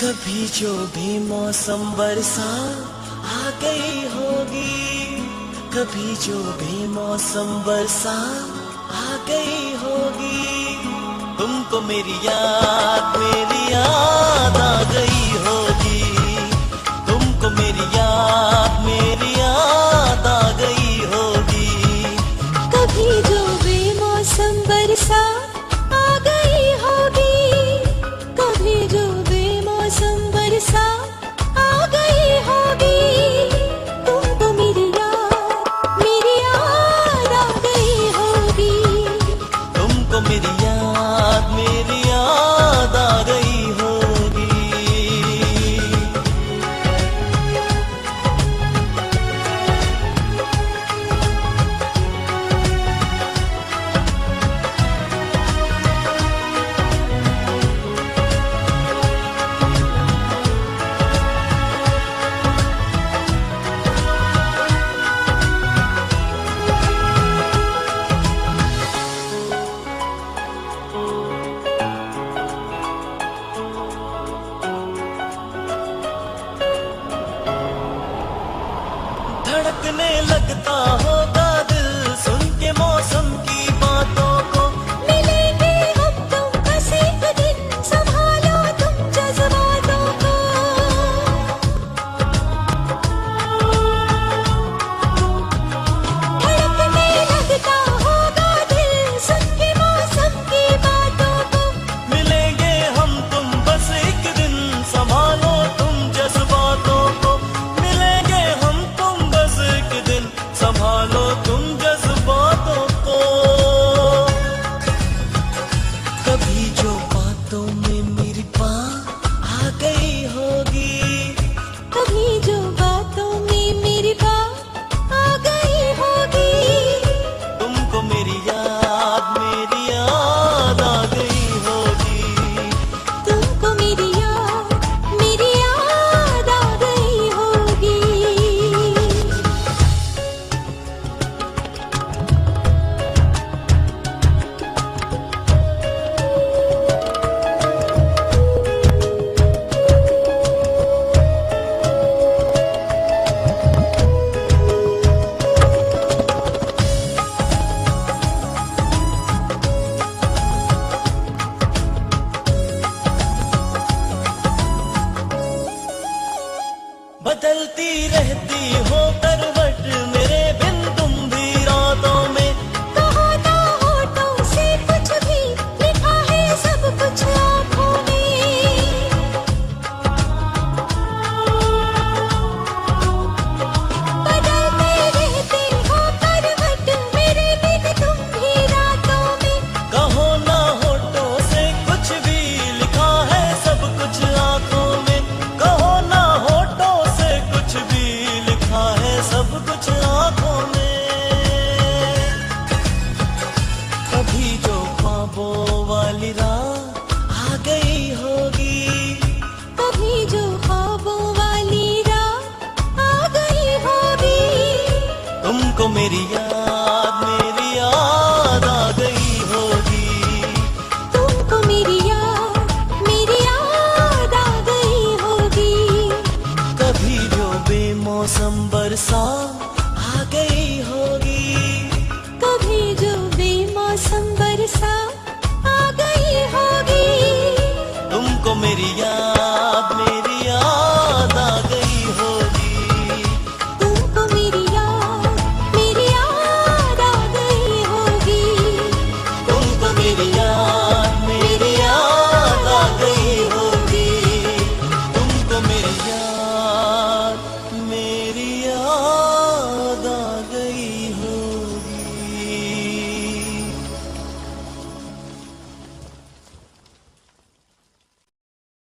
कभी जो भी मौसम बरसा आ गई होगी, कभी जो भी मौसम बरसा आ गई होगी। तुमको मेरी याद आ गई होगी, तुमको मेरी याद आ गई होगी। कभी जो भी मौसम बरसा आ गई होगी, कभी जो भी मौसम बरसा आ गई होगी। तुमको मेरी याद आ गई होगी, तुमको मेरी याद आ गई होगी। धड़कने लगता होगा दिल सुन के मौसम की बातों को। मिलेंगे हम तुम बस एक दिन, संभालो तुम जज्बातों को। धड़कने लगता होगा दिल सुन के मौसम की बातों को। मिलेंगे हम तुम बस एक दिन, संभालो तुम जज्बातों को। मिलेंगे हम तुम बस एक दिन, संभालो तुम जज्बातों को। कभी जो बातों में मेरी आ गई होगी, कभी जो बातों में मेरी बात आ गई होगी। तुमको मेरी याद आ गई होगी। तुमको मेरी याद आ गई होगी। बदलती रहती हो करवट मेरे बिन तुम भी रातों में। कहो ना होठों से कुछ भी, लिखा है सब कुछ आँखों में। बदलते रहते हो करवट मेरे बिन तुम भी रातों में। कहो ना होठों से कुछ भी, लिखा है सब कुछ आंखों में। कहो ना होठों से कुछ भी, लिखा है सब कुछ आंखों में। कभी जो ख्वाबों वाली रात आ गई होगी, कभी जो ख्वाबों वाली रात आ गई होगी। तुमको मेरी